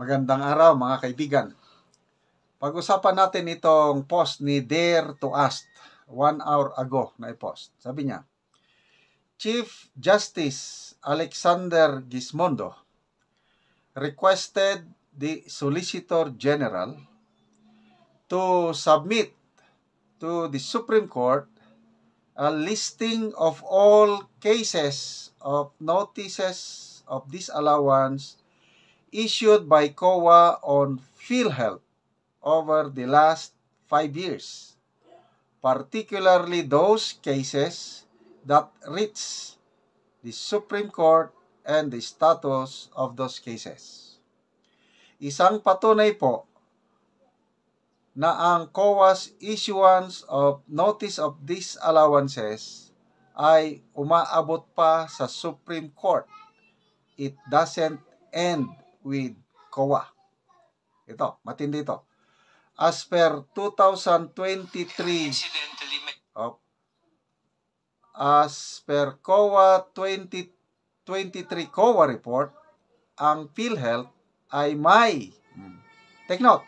Magandang araw mga kaibigan. Pag-usapan natin itong post ni Dare to Ask 1 hour ago na i-post. Sabi niya, Chief Justice Alexander Gismondo requested the Solicitor General to submit to the Supreme Court a listing of all cases of notices of disallowance issued by COA on PhilHealth over the last 5 years, particularly those cases that reach the Supreme Court and the status of those cases. Isang patunay po na ang COA's issuance of notice of disallowances ay umaabot pa sa Supreme Court. It doesn't end with COA. Ito, matindi ito. As per 2023, as per COA 2023 COA report, ang PhilHealth ay may, take note,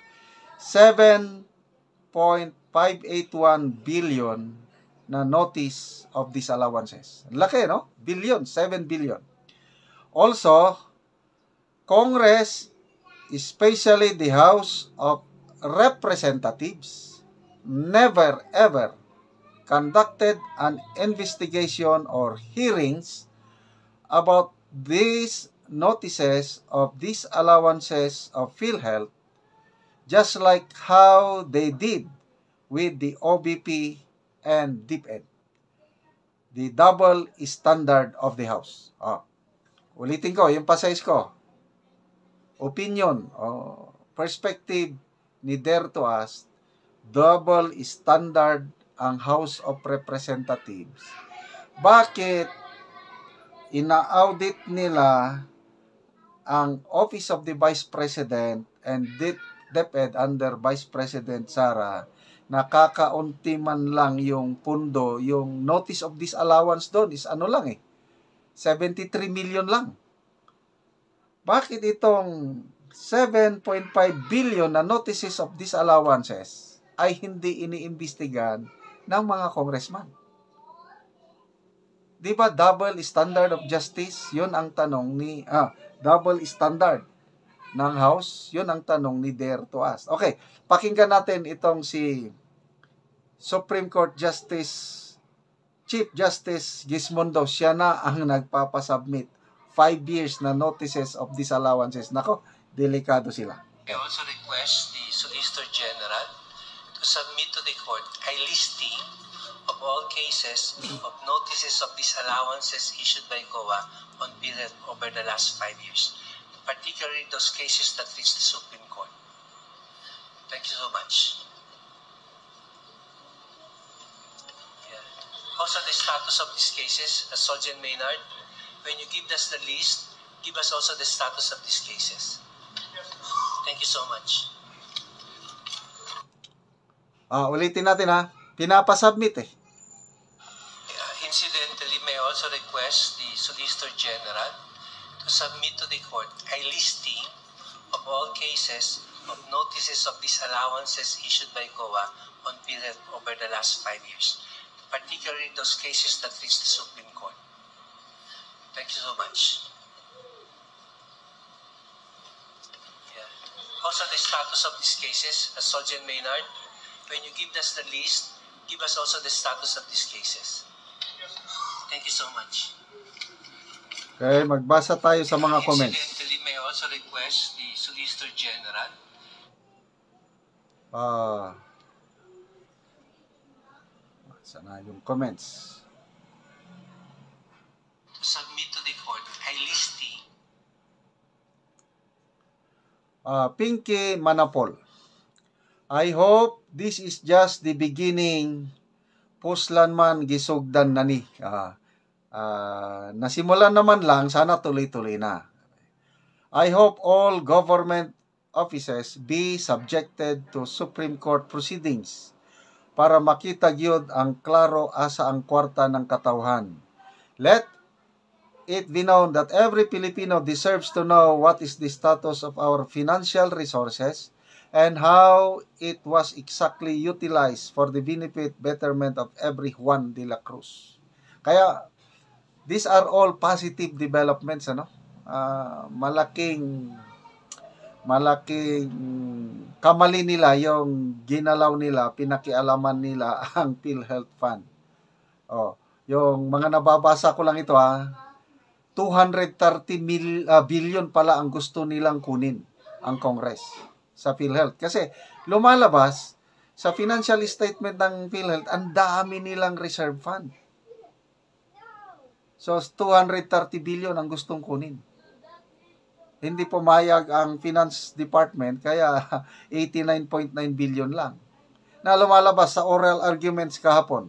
7.581 billion na notice of disallowances. Laki, no? Billion, 7 billion. Also, Congress, especially the House of Representatives, never ever conducted an investigation or hearings about these notices of disallowances of PhilHealth, just like how they did with the OBP and DepEd. The double standard of the House. Ulitin ko, yung passage ko. Opinion o perspective ni Dare to Ask, double standard ang House of Representatives. Bakit ina-audit nila ang Office of the Vice President and DepEd under Vice President Sara, nakakaunti man lang yung pundo, yung notice of disallowance doon is ano lang 73 million lang. Bakit itong 7.5 billion na notices of disallowances ay hindi iniimbestigahan ng mga congressman? Di ba double standard of justice? Yun ang tanong ni double standard ng House. Yun ang tanong ni Dare to Ask. Okay, pakinggan natin itong si Supreme Court Chief Justice Gismondo. Siya na ang nagpapasubmit 5 years na notices of disallowances. Nako, delikado sila. I also request the Solicitor General to submit to the court a listing of all cases of notices of disallowances issued by COA on PhilHealth over the last 5 years, particularly those cases that reach the Supreme Court. Thank you so much. Also, the status of these cases, Sergeant Maynard, when you give us the list, give us also the status of these cases. Thank you so much. Ulitin natin pinapasubmit Incidentally, may I also request the Solicitor General to submit to the court a listing of all cases of notices of disallowances issued by COA on PhilHealth over the last 5 years, particularly those cases that reach the Supreme Court. Thank you so much. Also, the status of these cases, Sergeant Maynard, when you give us the list, give us also the status of these cases. Thank you so much. Okay, magbasa tayo sa mga comments. Incidentally, may I also request the Solicitor General. Sana yung comments. To submit to the court a listing. Pinky Manapol, I hope this is just the beginning. Puslan man gisugdan na ni. Nasimulan naman lang, sana tuloy-tuloy na. I hope all government offices be subjected to Supreme Court proceedings para makita gyud ang klaro asa ang kwarta ng katawhan. Let it be known that every Filipino deserves to know what is the status of our financial resources and how it was exactly utilized for the benefit betterment of every Juan de la Cruz. Kaya, these are all positive developments, ano? Malaking kamali nila yung ginalaw nila, pinakialaman nila ang PhilHealth Fund. Yung mga nababasa ko lang ito 230 billion pala ang gusto nilang kunin ang Congress sa PhilHealth. Kasi lumalabas sa financial statement ng PhilHealth, ang dami nilang reserve fund. So 230 billion ang gustong kunin. Hindi pumayag ang Finance Department, kaya 89.9 billion lang. Na lumalabas sa oral arguments kahapon.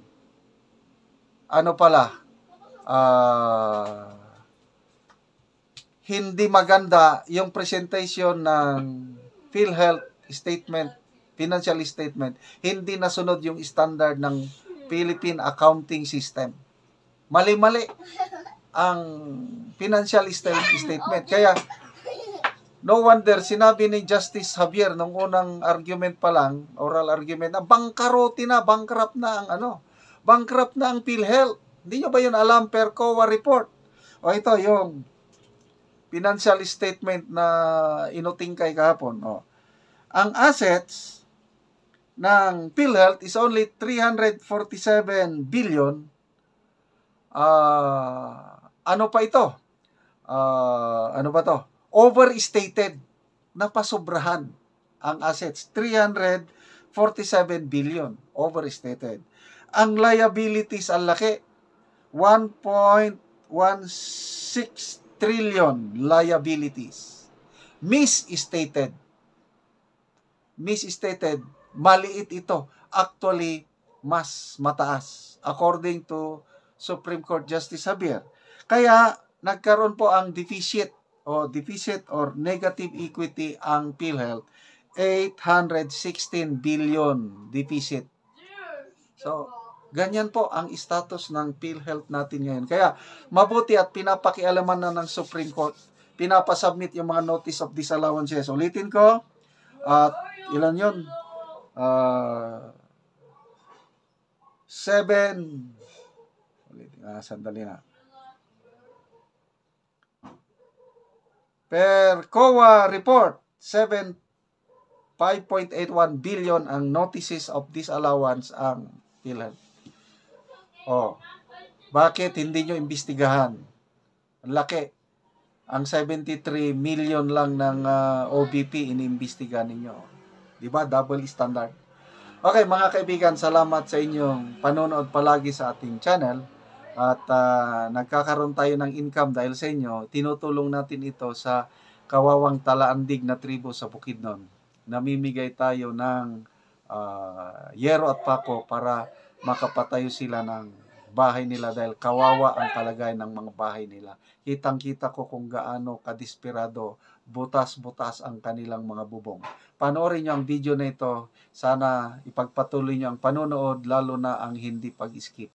Ano pala? Hindi maganda yung presentation ng PhilHealth statement, financial statement. Hindi nasunod yung standard ng Philippine Accounting System. Mali-mali ang financial statement. Kaya, no wonder, sinabi ni Justice Javier nung unang argument pa lang, oral argument, na bankrupt na ang PhilHealth. Hindi nyo ba yun alam per COA report? O ito, yung financial statement na inutingkay kahapon. Ang assets ng PhilHealth is only 347 billion. Ano pa ito? Ano ba to? Overstated, napasobrahan ang assets, 347 billion, overstated. Ang liabilities, ang laki, 1.16 trillion liabilities. Misstated, maliit ito. Actually, mas mataas, according to Supreme Court Justice Javier. Kaya, nagkaroon po ang deficit or negative equity ang PhilHealth, 816 billion deficit. So, ganyan po ang status ng PhilHealth natin ngayon. Kaya, mabuti at pinapakialaman na ng Supreme Court, pinapasubmit yung mga notice of disallowances. Ulitin ko, ilan yun? 7, sandali na. Per COA report, 5.81 billion ang notices of disallowance ang PhilHealth. Bakit hindi nyo imbestigahan? Ang laki. Ang 73 million lang ng OBP iniimbestigahan ninyo. Diba? Double standard. Okay, mga kaibigan, salamat sa inyong panonood palagi sa ating channel. At nagkakaroon tayo ng income dahil sa inyo. Tinutulong natin ito sa kawawang talaandig na tribo sa Bukidnon. Namimigay tayo ng yero at pako para makapatayo sila ng bahay nila dahil kawawa ang kalagayan ng mga bahay nila. Kitang-kita ko kung gaano kadesperado, butas-butas ang kanilang mga bubong. Panoorin nyo ang video na ito. Sana ipagpatuloy nyo ang panonood, lalo na ang hindi pag-skip.